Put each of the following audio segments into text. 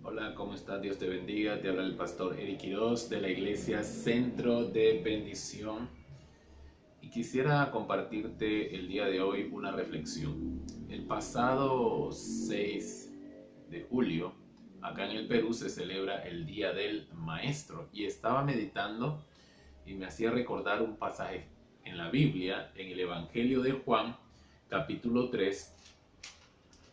Hola, ¿cómo estás? Dios te bendiga. Te habla el pastor Eric Quiroz de la iglesia Centro de Bendición. Y quisiera compartirte el día de hoy una reflexión. El pasado 6 de julio, acá en el Perú, se celebra el Día del Maestro. Y estaba meditando y me hacía recordar un pasaje en la Biblia, en el Evangelio de Juan, capítulo 3,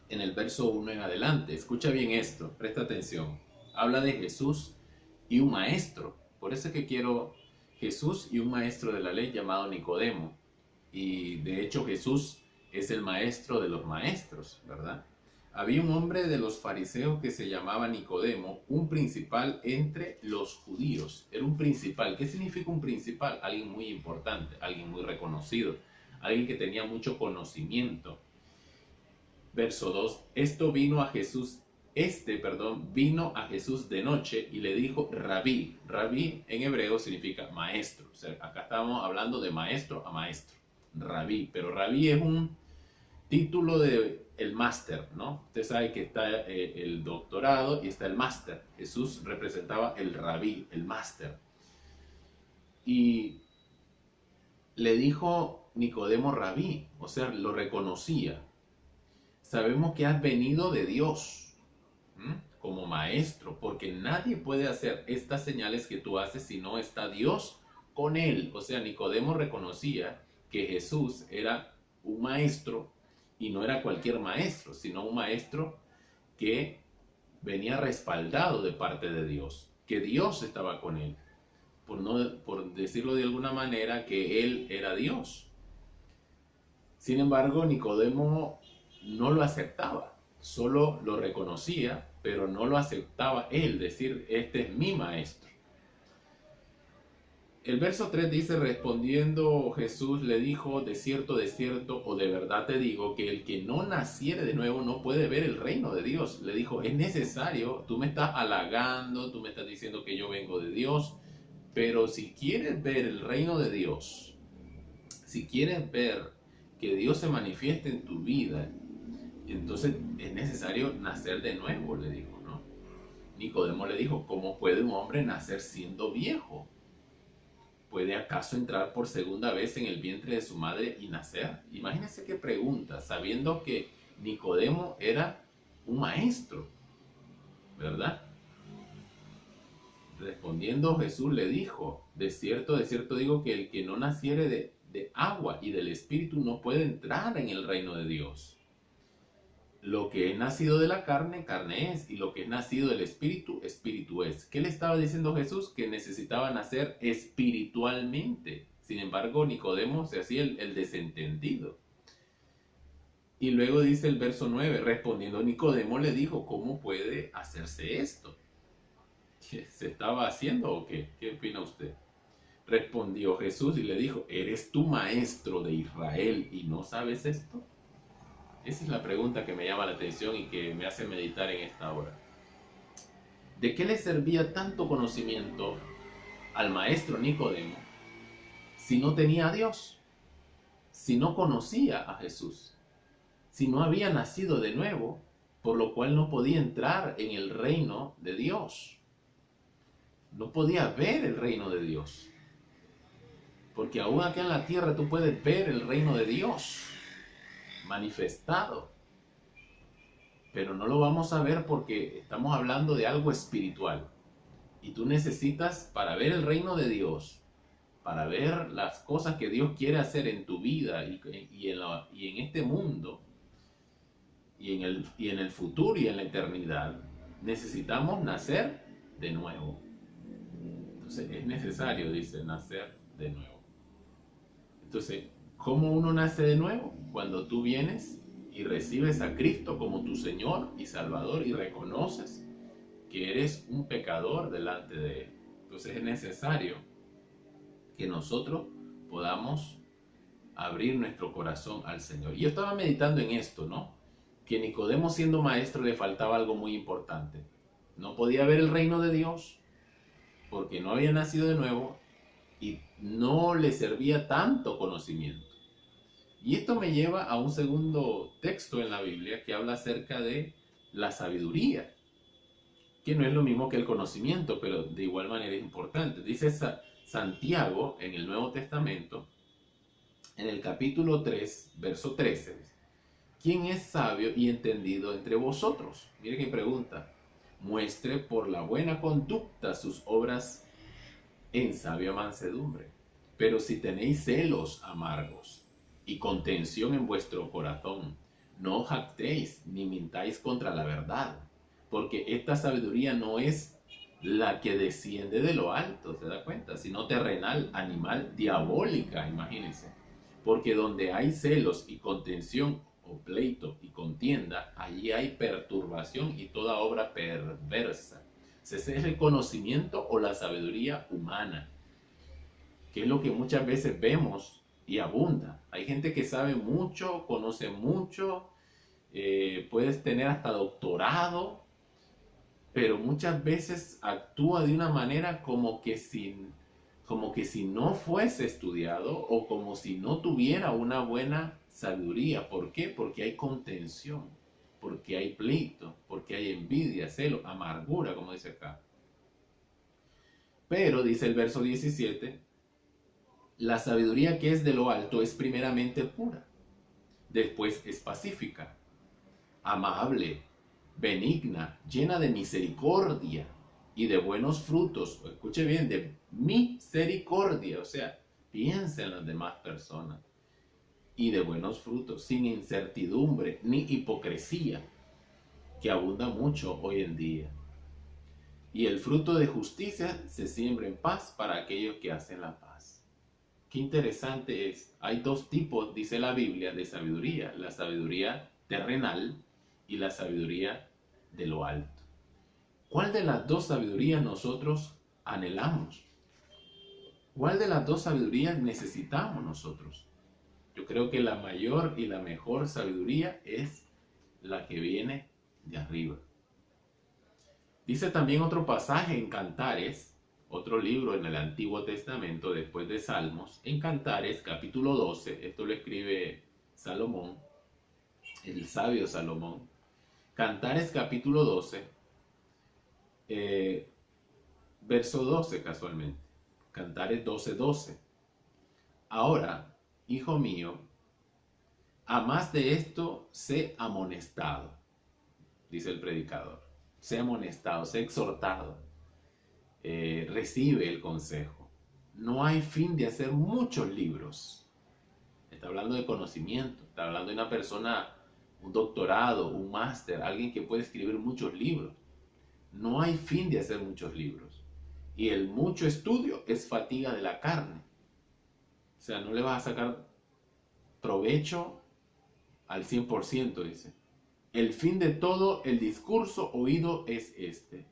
en el verso 1 en adelante. Escucha bien esto, presta atención. Habla de Jesús y un maestro. Por eso es que quiero Jesús y un maestro de la ley llamado Nicodemo. Y de hecho Jesús es el maestro de los maestros, ¿verdad? Había un hombre de los fariseos que se llamaba Nicodemo, un principal entre los judíos. Era un principal. ¿Qué significa un principal? Alguien muy importante, alguien muy reconocido, alguien que tenía mucho conocimiento. Verso 2, vino a Jesús de noche y le dijo Rabí. Rabí en hebreo significa maestro. O sea, acá estamos hablando de maestro a maestro. Rabí, pero Rabí es un título de el máster, ¿no? Usted sabe que está el doctorado y está el máster. Jesús representaba el Rabí, el máster. Y le dijo Nicodemo Rabí, o sea, lo reconocía. Sabemos que has venido de Dios como maestro, porque nadie puede hacer estas señales que tú haces si no está Dios con él. O sea, Nicodemo reconocía que Jesús era un maestro y no era cualquier maestro, sino un maestro que venía respaldado de parte de Dios, que Dios estaba con él, por decirlo de alguna manera, que él era Dios. Sin embargo, Nicodemo no lo aceptaba, solo lo reconocía, pero no lo aceptaba él, decir, este es mi maestro. El verso 3 dice, respondiendo Jesús le dijo, de cierto, o de verdad te digo, que el que no naciere de nuevo no puede ver el reino de Dios. Le dijo, es necesario, tú me estás halagando, tú me estás diciendo que yo vengo de Dios, pero si quieres ver el reino de Dios, si quieres ver que Dios se manifieste en tu vida, entonces es necesario nacer de nuevo, le dijo, ¿no? Nicodemo le dijo, ¿cómo puede un hombre nacer siendo viejo? ¿Puede acaso entrar por segunda vez en el vientre de su madre y nacer? Imagínense qué pregunta, sabiendo que Nicodemo era un maestro, ¿verdad? Respondiendo Jesús le dijo, de cierto digo que el que no naciere de agua y del Espíritu no puede entrar en el reino de Dios. Lo que es nacido de la carne, carne es, y lo que es nacido del Espíritu, Espíritu es. ¿Qué le estaba diciendo Jesús? Que necesitaba nacer espiritualmente. Sin embargo, Nicodemo se hacía el desentendido. Y luego dice el verso 9, respondiendo Nicodemo le dijo, ¿cómo puede hacerse esto? ¿Qué se estaba haciendo o qué? ¿Qué opina usted? Respondió Jesús y le dijo, ¿eres tú maestro de Israel y no sabes esto? Esa es la pregunta que me llama la atención y que me hace meditar en esta hora. ¿De qué le servía tanto conocimiento al maestro Nicodemo si no tenía a Dios? Si no conocía a Jesús, si no había nacido de nuevo, por lo cual no podía entrar en el reino de Dios. No podía ver el reino de Dios. Porque aún acá en la tierra tú puedes ver el reino de Dios manifestado, pero no lo vamos a ver porque estamos hablando de algo espiritual y tú necesitas, para ver el reino de Dios, para ver las cosas que Dios quiere hacer en tu vida y en este mundo y en el futuro y en la eternidad, necesitamos nacer de nuevo. Entonces es necesario, dice, nacer de nuevo. Entonces, ¿cómo uno nace de nuevo? Cuando tú vienes y recibes a Cristo como tu Señor y Salvador y reconoces que eres un pecador delante de Él. Entonces es necesario que nosotros podamos abrir nuestro corazón al Señor. Y yo estaba meditando en esto, ¿no? Que Nicodemo, siendo maestro, le faltaba algo muy importante. No podía ver el reino de Dios porque no había nacido de nuevo y no le servía tanto conocimiento. Y esto me lleva a un segundo texto en la Biblia que habla acerca de la sabiduría. que no es lo mismo que el conocimiento, pero de igual manera es importante. Dice Santiago en el Nuevo Testamento, en el capítulo 3, verso 13, dice, ¿quién es sabio y entendido entre vosotros? Mire qué pregunta. Muestre por la buena conducta sus obras en sabia mansedumbre. Pero si tenéis celos amargos y contención en vuestro corazón, no os jactéis ni mintáis contra la verdad, porque esta sabiduría no es la que desciende de lo alto, ¿se da cuenta? Sino terrenal, animal, diabólica, imagínense. Porque donde hay celos y contención o pleito y contienda, allí hay perturbación y toda obra perversa. Ese es el conocimiento o la sabiduría humana, que es lo que muchas veces vemos y abunda. Hay gente que sabe mucho, conoce mucho, puedes tener hasta doctorado, pero muchas veces actúa de una manera como que si no fuese estudiado o como si no tuviera una buena sabiduría. ¿Por qué? Porque hay contención, porque hay pleito, porque hay envidia, celo, amargura, como dice acá. Pero, dice el verso 17, la sabiduría que es de lo alto es primeramente pura, después es pacífica, amable, benigna, llena de misericordia y de buenos frutos. Escuche bien, de misericordia, o sea, piensa en las demás personas. Y de buenos frutos, sin incertidumbre ni hipocresía, que abunda mucho hoy en día. Y el fruto de justicia se siembra en paz para aquellos que hacen la paz. Qué interesante es. Hay dos tipos, dice la Biblia, de sabiduría. La sabiduría terrenal y la sabiduría de lo alto. ¿Cuál de las dos sabidurías nosotros anhelamos? ¿Cuál de las dos sabidurías necesitamos nosotros? Yo creo que la mayor y la mejor sabiduría es la que viene de arriba. Dice también otro pasaje en Cantares, otro libro en el Antiguo Testamento después de Salmos, en Cantares capítulo 12, esto lo escribe Salomón, el sabio Salomón. Cantares capítulo 12, verso 12 casualmente. Cantares 12:12. Ahora, hijo mío, a más de esto sé amonestado, dice el predicador. Sé amonestado, sé exhortado. Recibe el consejo. No hay fin de hacer muchos libros. Está hablando de conocimiento, está hablando de una persona, un doctorado, un máster, alguien que puede escribir muchos libros. No hay fin de hacer muchos libros. Y el mucho estudio es fatiga de la carne. O sea, no le vas a sacar provecho al 100%, dice. El fin de todo el discurso oído es este: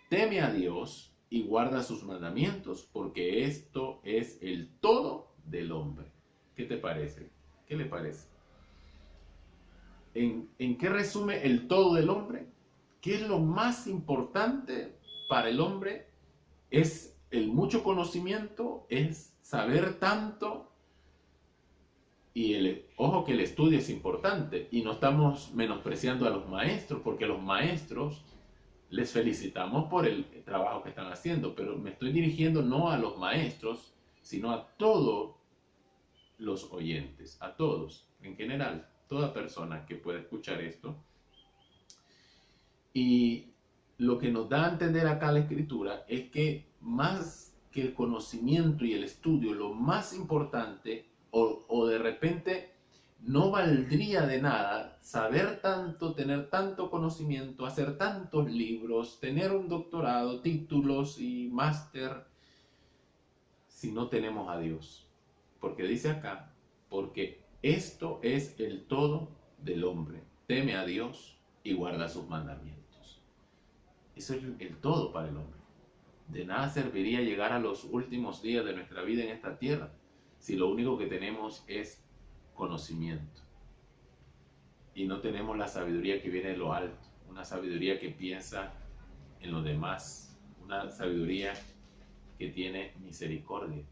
teme a Dios y guarda sus mandamientos, porque esto es el todo del hombre. ¿Qué te parece? ¿Qué le parece? ¿En qué resume el todo del hombre? ¿Qué es lo más importante para el hombre? Es el mucho conocimiento, es saber tanto. Y ojo que el estudio es importante y no estamos menospreciando a los maestros, porque los maestros les felicitamos por el trabajo que están haciendo, pero me estoy dirigiendo no a los maestros, sino a todos los oyentes, a todos en general, toda persona que pueda escuchar esto. Y lo que nos da a entender acá la Escritura es que más que el conocimiento y el estudio, lo más importante, o de repente no valdría de nada saber tanto, tener tanto conocimiento, hacer tantos libros, tener un doctorado, títulos y máster, si no tenemos a Dios. Porque dice acá, porque esto es el todo del hombre. Teme a Dios y guarda sus mandamientos. Eso es el todo para el hombre. De nada serviría llegar a los últimos días de nuestra vida en esta tierra si lo único que tenemos es conocimiento y no tenemos la sabiduría que viene de lo alto, una sabiduría que piensa en los demás, una sabiduría que tiene misericordia.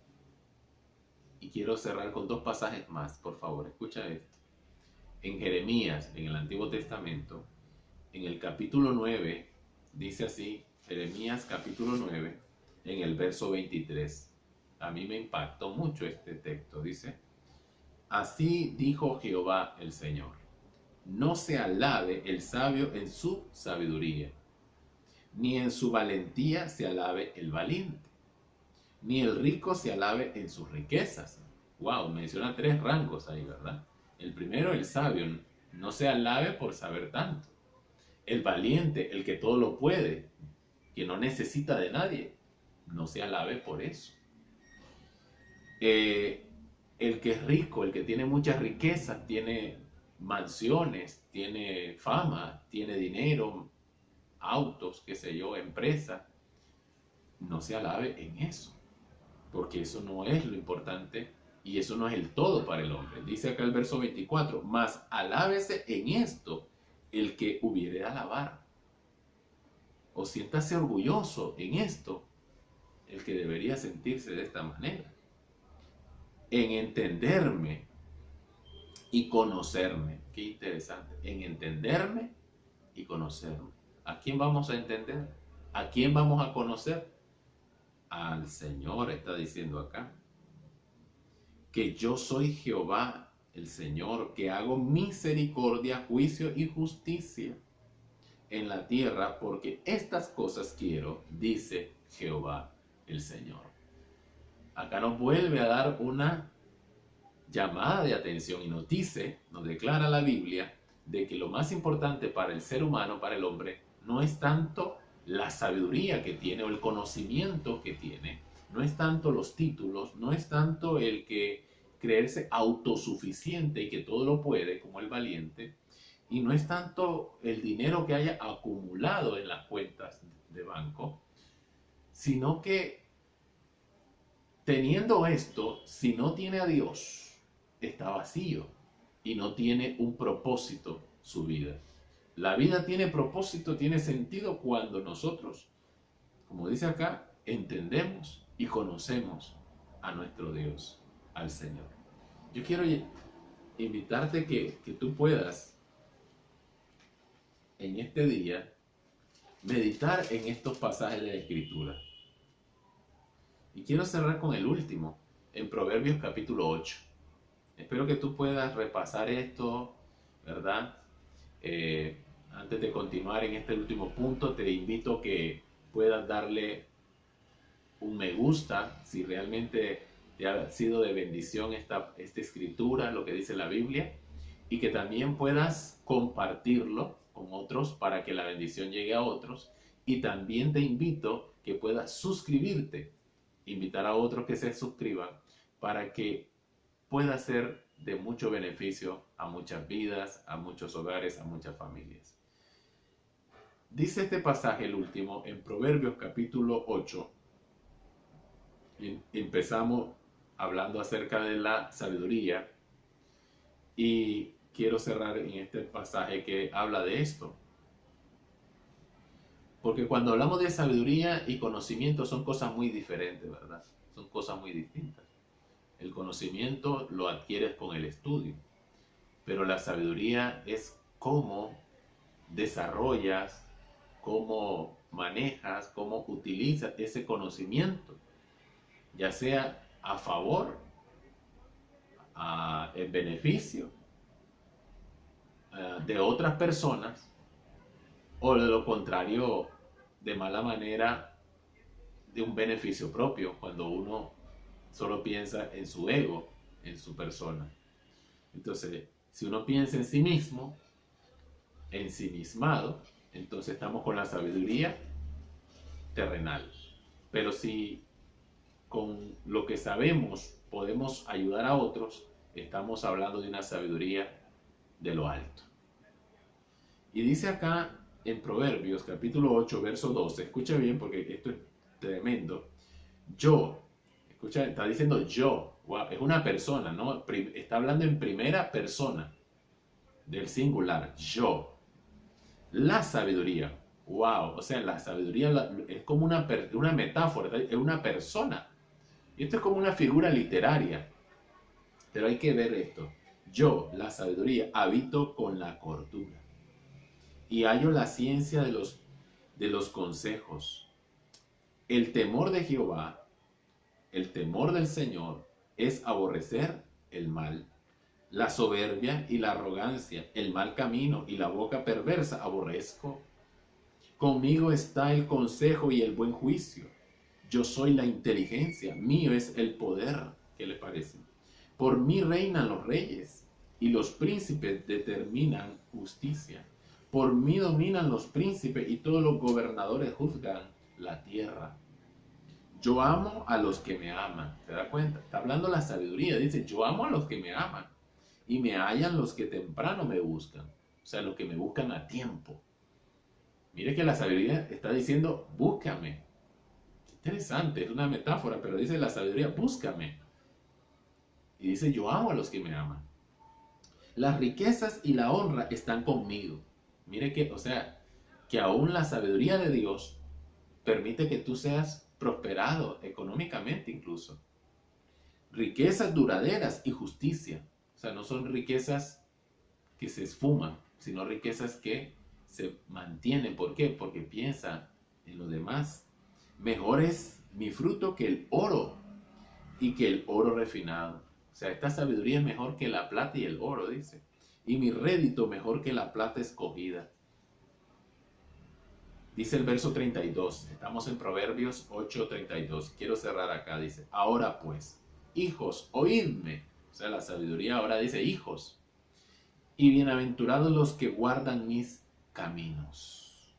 Y quiero cerrar con dos pasajes más, por favor, escucha esto. En Jeremías, en el Antiguo Testamento, en el capítulo 9, Dice así, Jeremías capítulo 9, en el verso 23. A mí me impactó mucho este texto. Dice, así dijo Jehová el Señor, no se alabe el sabio en su sabiduría, ni en su valentía se alabe el valiente, ni el rico se alabe en sus riquezas. Wow, menciona 3 rangos ahí, ¿verdad? El primero, el sabio, no se alabe por saber tanto. El valiente, el que todo lo puede, que no necesita de nadie, no se alabe por eso. El que es rico, el que tiene muchas riquezas, tiene mansiones, tiene fama, tiene dinero, autos, qué sé yo, empresas, no se alabe en eso, porque eso no es lo importante y eso no es el todo para el hombre. Dice acá el verso 24, mas alábese en esto el que hubiere de alabar, o siéntase orgulloso en esto el que debería sentirse de esta manera, en entenderme y conocerme. Qué interesante, en entenderme y conocerme. ¿A quién vamos a entender? ¿A quién vamos a conocer? Al Señor, está diciendo acá. Que yo soy Jehová, el Señor, que hago misericordia, juicio y justicia en la tierra, porque estas cosas quiero, dice Jehová, el Señor. Acá nos vuelve a dar una llamada de atención y nos dice, nos declara la Biblia, de que lo más importante para el ser humano, para el hombre, no es tanto la sabiduría que tiene o el conocimiento que tiene, no es tanto los títulos, no es tanto el que creerse autosuficiente y que todo lo puede como el valiente, y no es tanto el dinero que haya acumulado en las cuentas de banco, sino que teniendo esto, si no tiene a Dios, está vacío y no tiene un propósito su vida. La vida tiene propósito, tiene sentido cuando nosotros, como dice acá, entendemos y conocemos a nuestro Dios, al Señor. Yo quiero invitarte que tú puedas en este día meditar en estos pasajes de la Escritura. Y quiero cerrar con el último, en Proverbios capítulo 8. Espero que tú puedas repasar esto, ¿verdad? Antes de continuar en este último punto, te invito a que puedas darle un me gusta si realmente te ha sido de bendición esta escritura, lo que dice la Biblia, y que también puedas compartirlo con otros para que la bendición llegue a otros. Y también te invito que puedas suscribirte, invitar a otros que se suscriban para que pueda ser de mucho beneficio a muchas vidas, a muchos hogares, a muchas familias. Dice este pasaje, el último, en Proverbios capítulo 8. Empezamos hablando acerca de la sabiduría y quiero cerrar en este pasaje que habla de esto. Porque cuando hablamos de sabiduría y conocimiento son cosas muy diferentes, ¿verdad? Son cosas muy distintas. El conocimiento lo adquieres con el estudio, pero la sabiduría es cómo desarrollas, cómo manejas, cómo utilizas ese conocimiento, ya sea a favor, en beneficio de otras personas, o de lo contrario, de mala manera, de un beneficio propio, cuando uno solo piensa en su ego, en su persona. Entonces, si uno piensa en sí mismo, ensimismado, entonces estamos con la sabiduría terrenal. Pero si con lo que sabemos podemos ayudar a otros, estamos hablando de una sabiduría de lo alto. Y dice acá en Proverbios capítulo 8, verso 12, escucha bien porque esto es tremendo. Escucha, está diciendo yo, wow, es una persona, ¿no? Está hablando en primera persona del singular, yo. La sabiduría, wow, o sea, la sabiduría es como una metáfora, es una persona. Y esto es como una figura literaria, pero hay que ver esto. Yo, la sabiduría, habito con la cordura y hallo la ciencia de de los consejos. El temor de Jehová, el temor del Señor, es aborrecer el mal. La soberbia y la arrogancia, el mal camino y la boca perversa aborrezco. Conmigo está el consejo y el buen juicio. Yo soy la inteligencia, mío es el poder. ¿Qué le parece? Por mí reinan los reyes y los príncipes determinan justicia. Por mí dominan los príncipes y todos los gobernadores juzgan la tierra. Yo amo a los que me aman. ¿Se da cuenta? Está hablando la sabiduría. Dice, yo amo a los que me aman y me hallan los que temprano me buscan. O sea, los que me buscan a tiempo. Mire que la sabiduría está diciendo, búscame. Interesante, es una metáfora, pero dice la sabiduría, búscame. Y dice, yo amo a los que me aman. Las riquezas y la honra están conmigo. Mire que, o sea, que aún la sabiduría de Dios permite que tú seas prosperado económicamente incluso. Riquezas duraderas y justicia. O sea, no son riquezas que se esfuman, sino riquezas que se mantienen. ¿Por qué? Porque piensa en los demás. Mejor es mi fruto que el oro y que el oro refinado. O sea, esta sabiduría es mejor que la plata y el oro, dice. Y mi rédito mejor que la plata escogida. Dice el verso 32. Estamos en Proverbios 8:32. Quiero cerrar acá. Dice, ahora pues, hijos, oídme. O sea, la sabiduría ahora dice, hijos. Y bienaventurados los que guardan mis caminos.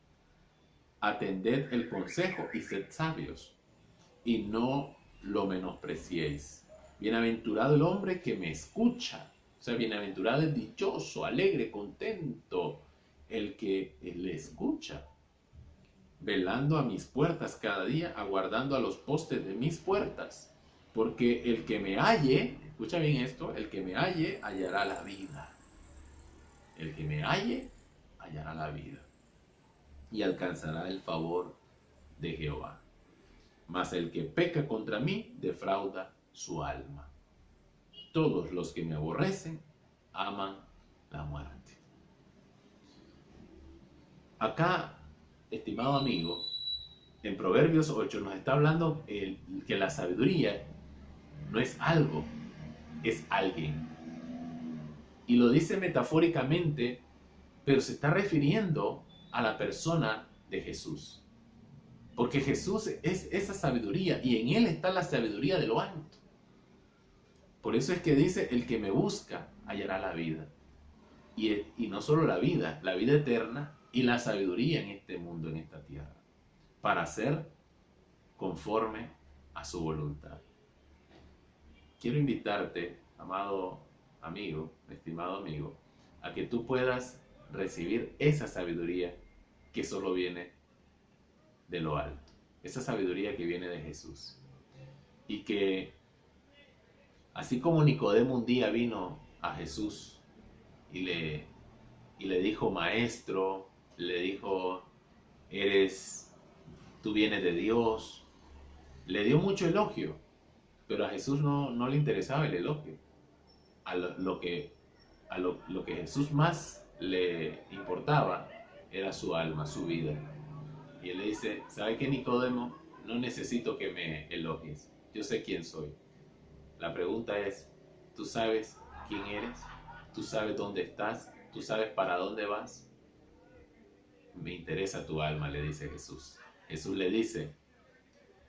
Atended el consejo y sed sabios, y no lo menospreciéis. Bienaventurado el hombre que me escucha. O sea, bienaventurado es dichoso, alegre, contento el que le escucha. Velando a mis puertas cada día, aguardando a los postes de mis puertas. Porque el que me halle, escucha bien esto, el que me halle hallará la vida. El que me halle hallará la vida y alcanzará el favor de Jehová. Mas el que peca contra mí defrauda su alma. Todos los que me aborrecen aman la muerte. Acá, estimado amigo, en Proverbios 8 nos está hablando que la sabiduría no es algo, es alguien. Y lo dice metafóricamente, pero se está refiriendo a la persona de Jesús. Porque Jesús es esa sabiduría y en Él está la sabiduría de lo alto. Por eso es que dice, el que me busca hallará la vida. Y no solo la vida eterna y la sabiduría en este mundo, en esta tierra, para ser conforme a su voluntad. Quiero invitarte, amado amigo, estimado amigo, a que tú puedas recibir esa sabiduría que solo viene de lo alto, esa sabiduría que viene de Jesús. Y que así como Nicodemo un día vino a Jesús y le dijo, maestro, le dijo, tú vienes de Dios, le dio mucho elogio, pero a Jesús no le interesaba el elogio. Lo que Jesús más le importaba era su alma, su vida. Y él le dice, ¿sabe qué, Nicodemo? No necesito que me elogies, yo sé quién soy. La pregunta es, ¿tú sabes quién eres? ¿Tú sabes dónde estás? ¿Tú sabes para dónde vas? Me interesa tu alma, le dice Jesús. Jesús le dice,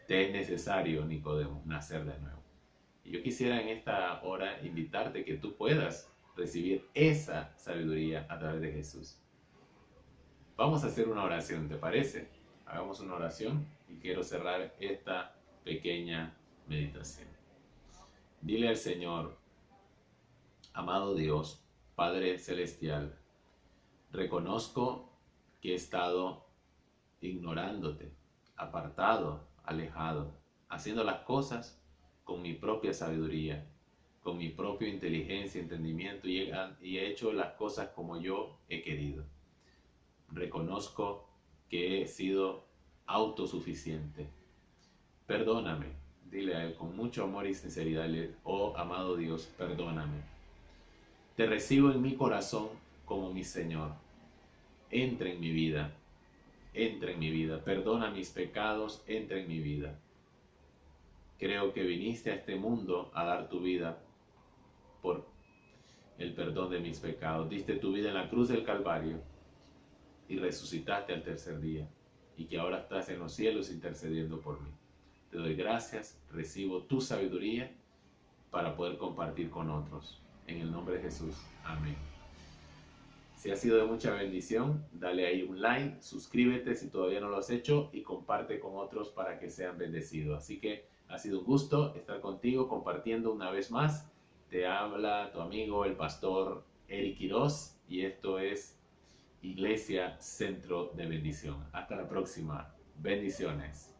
te es necesario, Nicodemo, nacer de nuevo. Y yo quisiera en esta hora invitarte que tú puedas recibir esa sabiduría a través de Jesús. Vamos a hacer una oración, ¿te parece? Hagamos una oración y quiero cerrar esta pequeña meditación. Dile al Señor, amado Dios, Padre Celestial, reconozco que he estado ignorándote, apartado, alejado, haciendo las cosas con mi propia sabiduría, con mi propia inteligencia, entendimiento, y he hecho las cosas como yo he querido. Reconozco que he sido autosuficiente. Perdóname, dile a Él con mucho amor y sinceridad, oh amado Dios, perdóname. Te recibo en mi corazón como mi Señor. Entra en mi vida entra en mi vida. Perdona mis pecados, entra en mi vida. Creo que viniste a este mundo a dar tu vida por el perdón de mis pecados. Diste tu vida en la cruz del Calvario y resucitaste al tercer día, y que ahora estás en los cielos intercediendo por mí. Te doy gracias, recibo tu sabiduría para poder compartir con otros. En el nombre de Jesús. Amén. Si ha sido de mucha bendición, dale ahí un like, suscríbete si todavía no lo has hecho y comparte con otros para que sean bendecidos. Así que ha sido un gusto estar contigo compartiendo una vez más. Te habla tu amigo el pastor Eric Quiroz y esto es Iglesia Centro de Bendición. Hasta la próxima. Bendiciones.